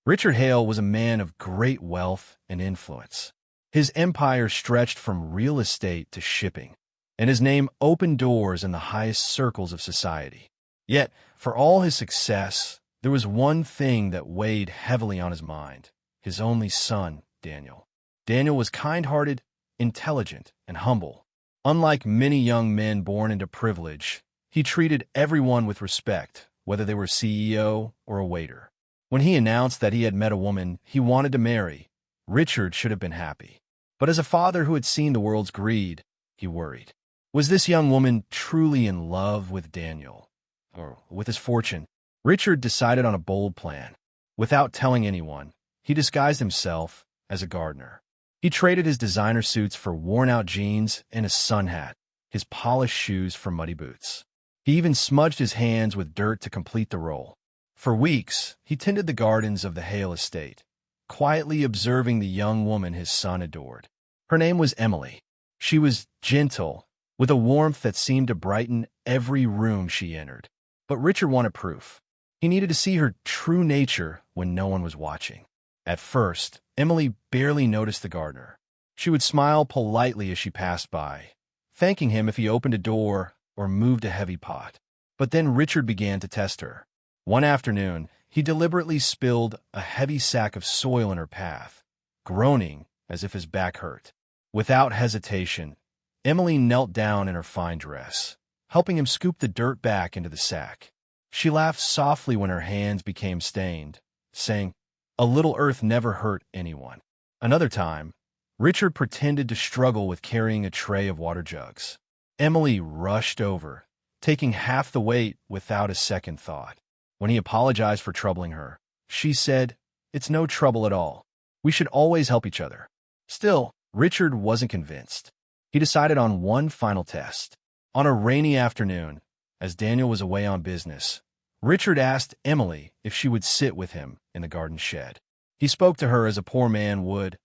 Richard Hale was a man of great wealth and influence. His empire stretched from real estate to shipping, and his name opened doors in the highest circles of society. Yet, for all his success, there was one thing that weighed heavily on his mind: his only son, Daniel. Daniel was kind-hearted, intelligent, and humble. Unlike many young men born into privilege, he treated everyone with respect, whether they were CEO or a waiter. When he announced that he had met a woman he wanted to marry, Richard should have been happy. But as a father who had seen the world's greed, he worried. Was this young woman truly in love with Daniel, or with his fortune? Richard decided on a bold plan. Without telling anyone, he disguised himself as a gardener. He traded his designer suits for worn-out jeans and a sun hat, his polished shoes for muddy boots. He even smudged his hands with dirt to complete the role. For weeks, he tended the gardens of the Hale estate, quietly observing the young woman his son adored. Her name was Emily. She was gentle, with a warmth that seemed to brighten every room she entered. But Richard wanted proof. He needed to see her true nature when no one was watching. At first, Emily barely noticed the gardener. She would smile politely as she passed by, thanking him if he opened a door or moved a heavy pot. But then Richard began to test her. One afternoon, he deliberately spilled a heavy sack of soil in her path, groaning as if his back hurt. Without hesitation, Emily knelt down in her fine dress, helping him scoop the dirt back into the sack. She laughed softly when her hands became stained, saying, "A little earth never hurt anyone." Another time, Richard pretended to struggle with carrying a tray of water jugs. Emily rushed over, taking half the weight without a second thought. When he apologized for troubling her, she said, "It's no trouble at all. We should always help each other." Still, Richard wasn't convinced. He decided on one final test. On a rainy afternoon, as Daniel was away on business, Richard asked Emily if she would sit with him in the garden shed. He spoke to her as a poor man would,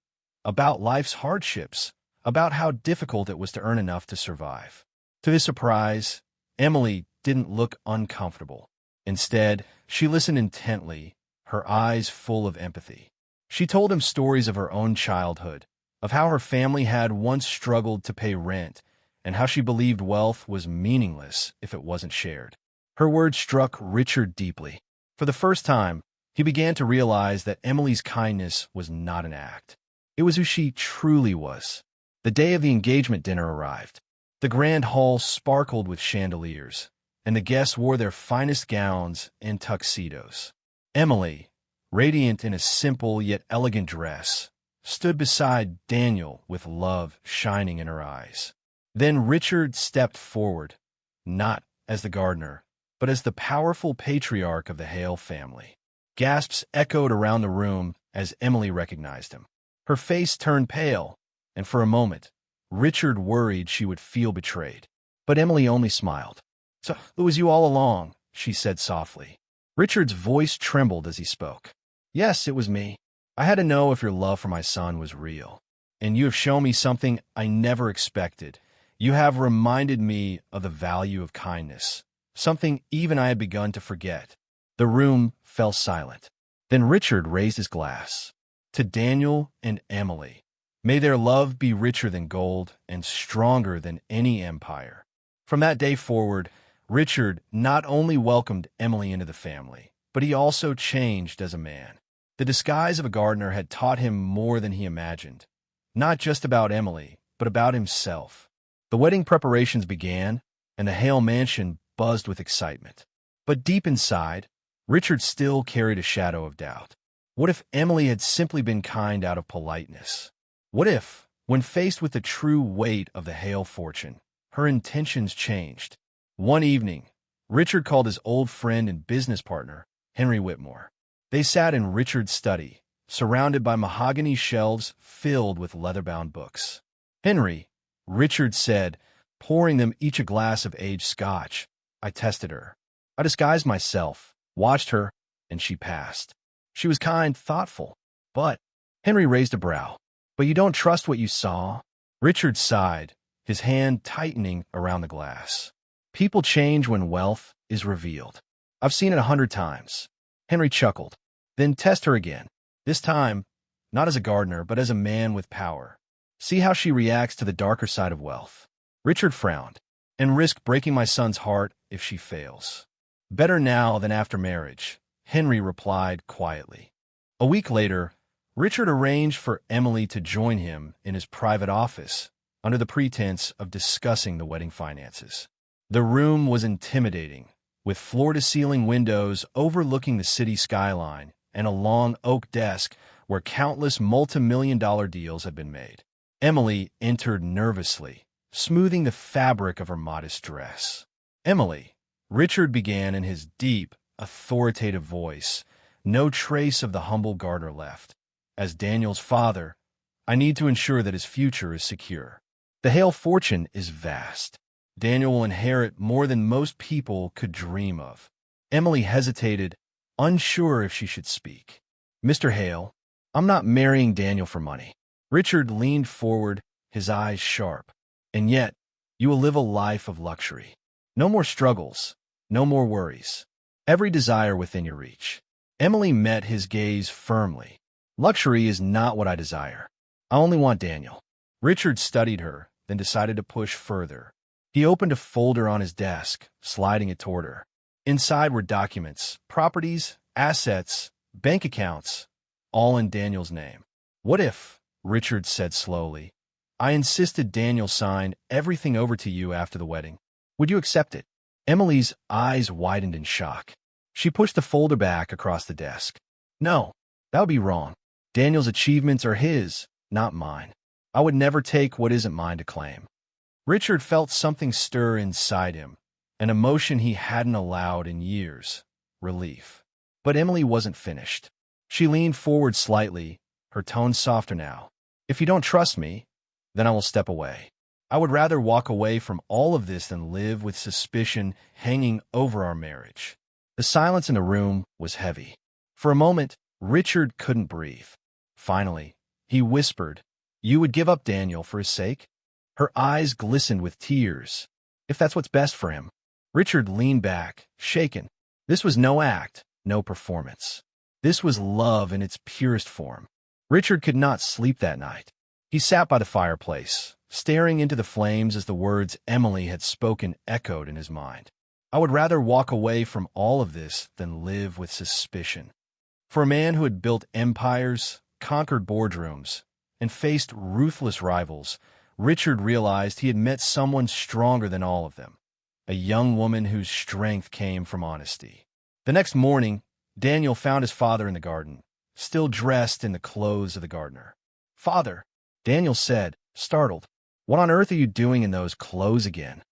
about life's hardships, about how difficult it was to earn enough to survive. To his surprise, Emily didn't look uncomfortable. Instead, she listened intently, her eyes full of empathy. She told him stories of her own childhood, of how her family had once struggled to pay rent, and how she believed wealth was meaningless if it wasn't shared. Her words struck Richard deeply. For the first time, he began to realize that Emily's kindness was not an act. It was who she truly was. The day of the engagement dinner arrived. The grand hall sparkled with chandeliers, and the guests wore their finest gowns and tuxedos. Emily, radiant in a simple yet elegant dress, stood beside Daniel with love shining in her eyes. Then Richard stepped forward, not as the gardener, but as the powerful patriarch of the Hale family. Gasps echoed around the room as Emily recognized him. Her face turned pale, and for a moment, Richard worried she would feel betrayed. But Emily only smiled. "So it was you all along," she said softly. Richard's voice trembled as he spoke. "Yes, it was me. I had to know if your love for my son was real. And you have shown me something I never expected. You have reminded me of the value of kindness, something even I had begun to forget." The room fell silent. Then Richard raised his glass. "To Daniel and Emily, may their love be richer than gold and stronger than any empire." From that day forward, Richard not only welcomed Emily into the family, but he also changed as a man. The disguise of a gardener had taught him more than he imagined, not just about Emily, but about himself. The wedding preparations began, and the Hale mansion buzzed with excitement. But deep inside, Richard still carried a shadow of doubt. What if Emily had simply been kind out of politeness? What if, when faced with the true weight of the Hale fortune, her intentions changed? One evening, Richard called his old friend and business partner, Henry Whitmore. They sat in Richard's study, surrounded by mahogany shelves filled with leather-bound books. "Henry," Richard said, pouring them each a glass of aged scotch, "I tested her. I disguised myself, watched her, and she passed. She was kind, thoughtful, but—" Henry raised a brow. "But you don't trust what you saw?" Richard sighed, his hand tightening around the glass. "People change when wealth is revealed. I've seen it 100 times." Henry chuckled. Then test her again. This time, not as a gardener, but as a man with power. See how she reacts to the darker side of wealth. Richard frowned. And risk breaking my son's heart if she fails. Better now than after marriage, Henry replied quietly. A week later, Richard arranged for Emily to join him in his private office under the pretense of discussing the wedding finances. The room was intimidating, with floor-to-ceiling windows overlooking the city skyline and a long oak desk where countless multi-million-dollar deals had been made. Emily entered nervously, smoothing the fabric of her modest dress. "Emily," Richard began in his deep, authoritative voice, no trace of the humble gardener left. "As Daniel's father, I need to ensure that his future is secure. The Hale fortune is vast. Daniel will inherit more than most people could dream of." Emily hesitated, unsure if she should speak. "Mr. Hale, I'm not marrying Daniel for money." Richard leaned forward, his eyes sharp. "And yet, you will live a life of luxury. No more struggles, no more worries. Every desire within your reach." Emily met his gaze firmly. "Luxury is not what I desire. I only want Daniel." Richard studied her, then decided to push further. He opened a folder on his desk, sliding it toward her. Inside were documents, properties, assets, bank accounts, all in Daniel's name. "What if," Richard said slowly, "I insisted Daniel sign everything over to you after the wedding? Would you accept it?" Emily's eyes widened in shock. She pushed the folder back across the desk. "No, that would be wrong. Daniel's achievements are his, not mine. I would never take what isn't mine to claim." Richard felt something stir inside him, an emotion he hadn't allowed in years, relief. But Emily wasn't finished. She leaned forward slightly, her tone softer now. "If you don't trust me, then I will step away. I would rather walk away from all of this than live with suspicion hanging over our marriage." The silence in the room was heavy. For a moment, Richard couldn't breathe. Finally, he whispered, "You would give up Daniel for his sake?" Her eyes glistened with tears. "If that's what's best for him." Richard leaned back, shaken. This was no act, no performance. This was love in its purest form. Richard could not sleep that night. He sat by the fireplace, staring into the flames as the words Emily had spoken echoed in his mind. "I would rather walk away from all of this than live with suspicion." For a man who had built empires, conquered boardrooms, and faced ruthless rivals, Richard realized he had met someone stronger than all of them, a young woman whose strength came from honesty. The next morning, Daniel found his father in the garden, still dressed in the clothes of the gardener. "Father," Daniel said, startled, "what on earth are you doing in those clothes again?"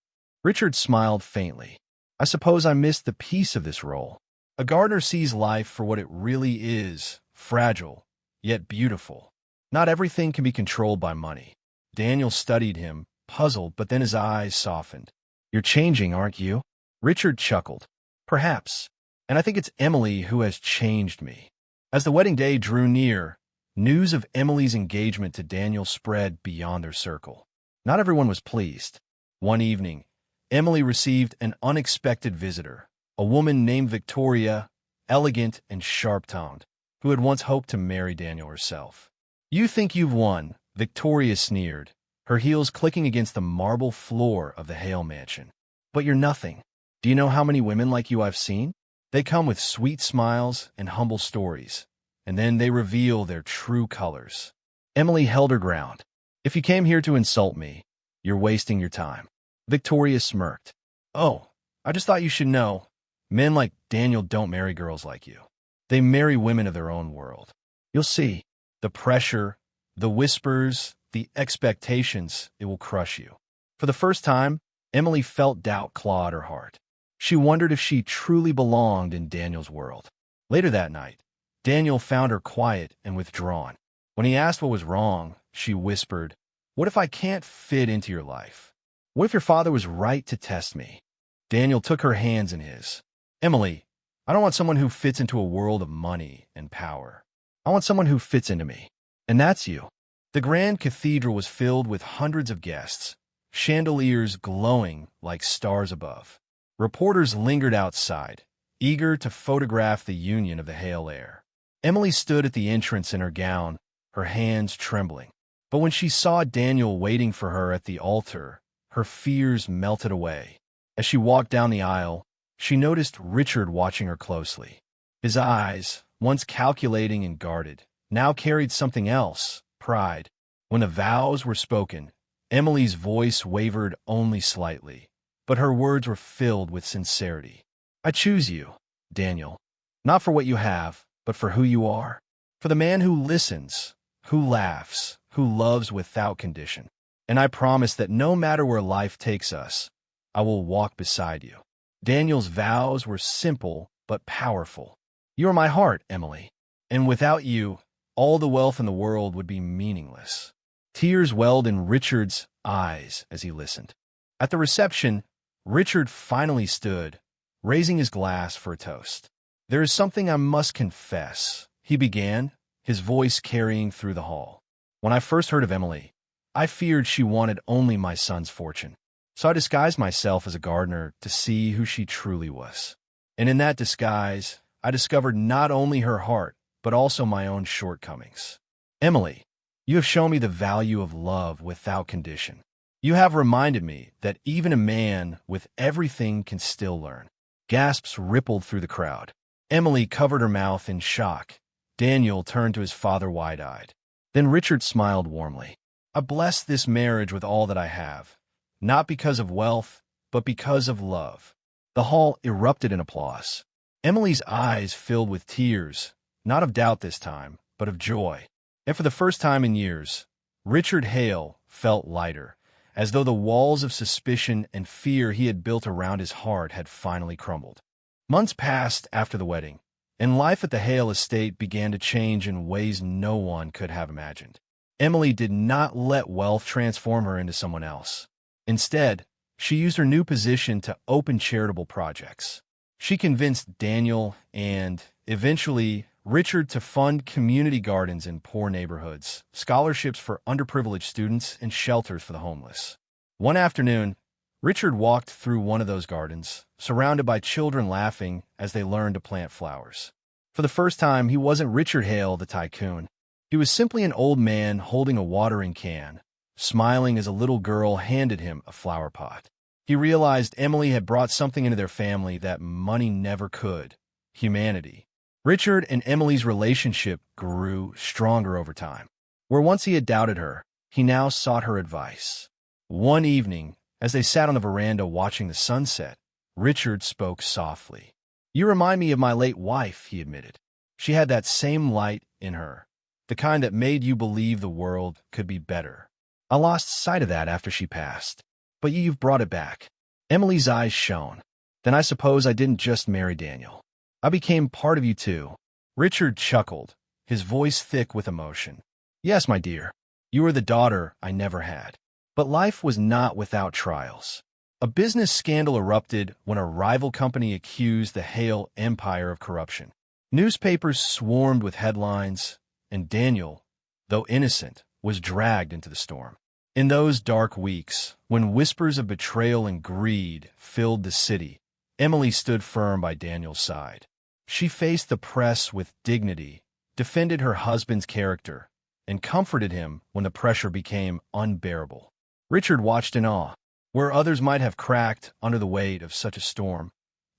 Richard smiled faintly. "I suppose I missed the piece of this role. A gardener sees life for what it really is, fragile, yet beautiful. Not everything can be controlled by money." Daniel studied him, puzzled, but then his eyes softened. "You're changing, aren't you?" Richard chuckled. "Perhaps. And I think it's Emily who has changed me." As the wedding day drew near, news of Emily's engagement to Daniel spread beyond their circle. Not everyone was pleased. One evening, Emily received an unexpected visitor, a woman named Victoria, elegant and sharp-tongued, who had once hoped to marry Daniel herself. "You think you've won," Victoria sneered, her heels clicking against the marble floor of the Hale mansion. "But you're nothing. Do you know how many women like you I've seen? They come with sweet smiles and humble stories, and then they reveal their true colors." Emily held her ground. "If you came here to insult me, you're wasting your time." Victoria smirked. "Oh, I just thought you should know. Men like Daniel don't marry girls like you. They marry women of their own world. You'll see. The pressure, the whispers, the expectations, it will crush you." For the first time, Emily felt doubt claw at her heart. She wondered if she truly belonged in Daniel's world. Later that night, Daniel found her quiet and withdrawn. When he asked what was wrong, she whispered, "What if I can't fit into your life? What if your father was right to test me?" Daniel took her hands in his. "Emily, I don't want someone who fits into a world of money and power. I want someone who fits into me. And that's you." The grand cathedral was filled with hundreds of guests, chandeliers glowing like stars above. Reporters lingered outside, eager to photograph the union of the Hale heir. Emily stood at the entrance in her gown, her hands trembling. But when she saw Daniel waiting for her at the altar, her fears melted away. As she walked down the aisle, she noticed Richard watching her closely. His eyes, once calculating and guarded, now carried something else, pride. When the vows were spoken, Emily's voice wavered only slightly, but her words were filled with sincerity. I choose you, Daniel, not for what you have, but for who you are. For the man who listens, who laughs, who loves without condition. And I promise that no matter where life takes us, I will walk beside you. Daniel's vows were simple but powerful. You are my heart, Emily, and without you, all the wealth in the world would be meaningless. Tears welled in Richard's eyes as he listened. At the reception, Richard finally stood, raising his glass for a toast. There is something I must confess, he began, his voice carrying through the hall. When I first heard of Emily, I feared she wanted only my son's fortune. So I disguised myself as a gardener to see who she truly was. And in that disguise, I discovered not only her heart, but also my own shortcomings. Emily, you have shown me the value of love without condition. You have reminded me that even a man with everything can still learn. Gasps rippled through the crowd. Emily covered her mouth in shock. Daniel turned to his father wide-eyed. Then Richard smiled warmly. I bless this marriage with all that I have, not because of wealth, but because of love. The hall erupted in applause. Emily's eyes filled with tears, not of doubt this time, but of joy. And for the first time in years, Richard Hale felt lighter, as though the walls of suspicion and fear he had built around his heart had finally crumbled. Months passed after the wedding, and life at the Hale estate began to change in ways no one could have imagined. Emily did not let wealth transform her into someone else. Instead, she used her new position to open charitable projects. She convinced Daniel and, eventually, Richard to fund community gardens in poor neighborhoods, scholarships for underprivileged students, and shelters for the homeless. One afternoon, Richard walked through one of those gardens, surrounded by children laughing as they learned to plant flowers. For the first time, he wasn't Richard Hale, the tycoon. He was simply an old man holding a watering can, smiling as a little girl handed him a flower pot. He realized Emily had brought something into their family that money never could: humanity. Richard and Emily's relationship grew stronger over time. Where once he had doubted her, he now sought her advice. One evening, as they sat on the veranda watching the sunset, Richard spoke softly. You remind me of my late wife, he admitted. She had that same light in her, the kind that made you believe the world could be better. I lost sight of that after she passed, but you've brought it back. Emily's eyes shone. Then I suppose I didn't just marry Daniel. I became part of you too. Richard chuckled, his voice thick with emotion. Yes, my dear, you are the daughter I never had. But life was not without trials. A business scandal erupted when a rival company accused the Hale empire of corruption. Newspapers swarmed with headlines, and Daniel, though innocent, was dragged into the storm. In those dark weeks, when whispers of betrayal and greed filled the city, Emily stood firm by Daniel's side. She faced the press with dignity, defended her husband's character, and comforted him when the pressure became unbearable. Richard watched in awe. Where others might have cracked under the weight of such a storm,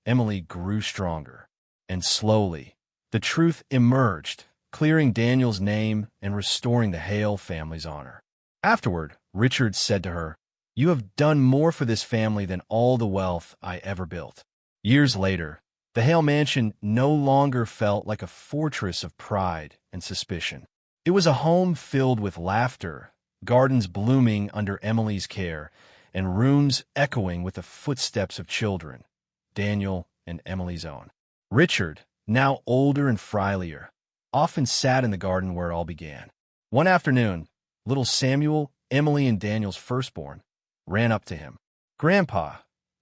Emily grew stronger. And slowly, the truth emerged, clearing Daniel's name and restoring the Hale family's honor. Afterward, Richard said to her, You have done more for this family than all the wealth I ever built. Years later, the Hale mansion no longer felt like a fortress of pride and suspicion. It was a home filled with laughter, gardens blooming under Emily's care, and rooms echoing with the footsteps of children, Daniel and Emily's own. Richard, now older and frielier, often sat in the garden where it all began. One afternoon, little Samuel, Emily and Daniel's firstborn, ran up to him. Grandpa,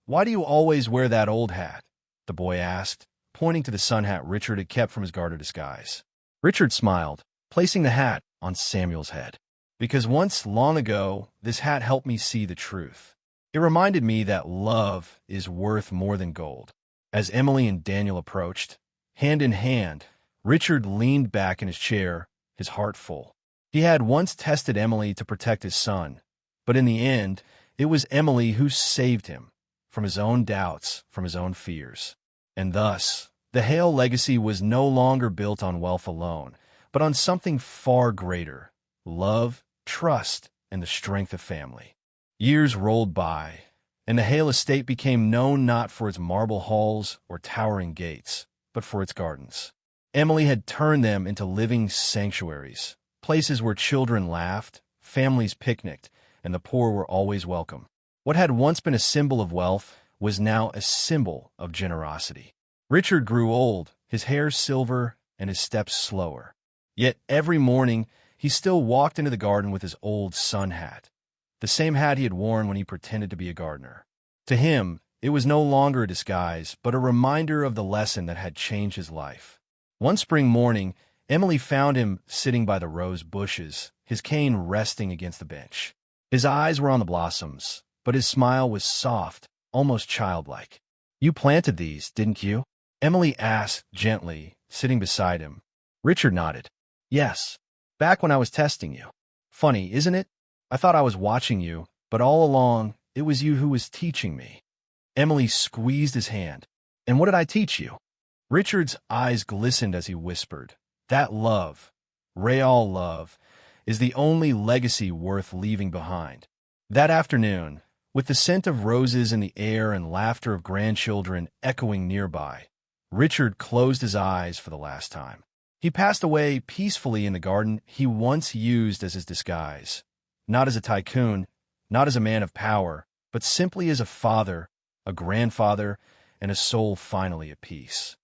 why do you always wear that old hat? The boy asked, pointing to the sun hat Richard had kept from his garter disguise. Richard smiled, placing the hat on Samuel's head. Because once, long ago, this hat helped me see the truth. It reminded me that love is worth more than gold. As Emily and Daniel approached, hand in hand, Richard leaned back in his chair, his heart full. He had once tested Emily to protect his son, but in the end, it was Emily who saved him from his own doubts, from his own fears. And thus, the Hale legacy was no longer built on wealth alone, but on something far greater: love, trust, and the strength of family. Years rolled by, and the Hale estate became known not for its marble halls or towering gates, but for its gardens. Emily had turned them into living sanctuaries, places where children laughed, families picnicked, and the poor were always welcome. What had once been a symbol of wealth was now a symbol of generosity. Richard grew old, his hair silver and his steps slower. Yet every morning he still walked into the garden with his old sun hat, the same hat he had worn when he pretended to be a gardener. To him, it was no longer a disguise, but a reminder of the lesson that had changed his life. One spring morning, Emily found him sitting by the rose bushes, his cane resting against the bench. His eyes were on the blossoms, but his smile was soft, almost childlike. "You planted these, didn't you?" Emily asked gently, sitting beside him. Richard nodded. "Yes, back when I was testing you. Funny, isn't it? I thought I was watching you, but all along, it was you who was teaching me." Emily squeezed his hand. "And what did I teach you?" Richard's eyes glistened as he whispered, "That love, real love, is the only legacy worth leaving behind." That afternoon, with the scent of roses in the air and laughter of grandchildren echoing nearby, Richard closed his eyes for the last time. He passed away peacefully in the garden he once used as his disguise, not as a tycoon, not as a man of power, but simply as a father, a grandfather, and a soul finally at peace.